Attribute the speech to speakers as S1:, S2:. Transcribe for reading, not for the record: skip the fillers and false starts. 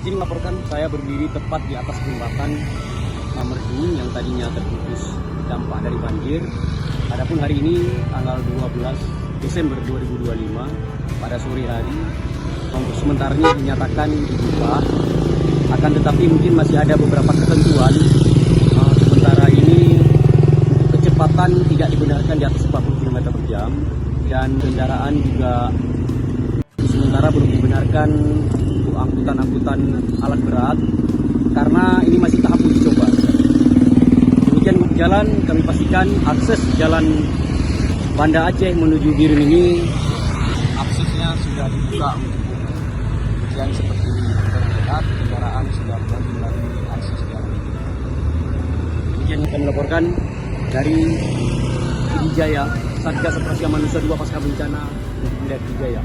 S1: Izin melaporkan, saya berdiri tepat di atas jembatan Merdu yang tadinya terputus dampak dari banjir. Adapun hari ini tanggal 12 Desember 2025 pada sore hari untuk sementaranya dinyatakan dibuka. Akan tetapi mungkin masih ada beberapa ketentuan. Sementara ini untuk kecepatan tidak dibenarkan di atas 40 km per jam dan kendaraan juga sementara belum dibenarkan untuk angkutan alat berat karena ini masih tahap uji coba. Demikian jalan kami pastikan akses jalan Banda Aceh menuju Biren ini aksesnya sudah dibuka untuk yang seperti terlihat kendaraan sudah mulai melalui akses jalan ini. Demikian kami melaporkan dari Pidijaya, Satgas Operasi Manusia 2 Pasca Bencana Wilayah Pidijaya.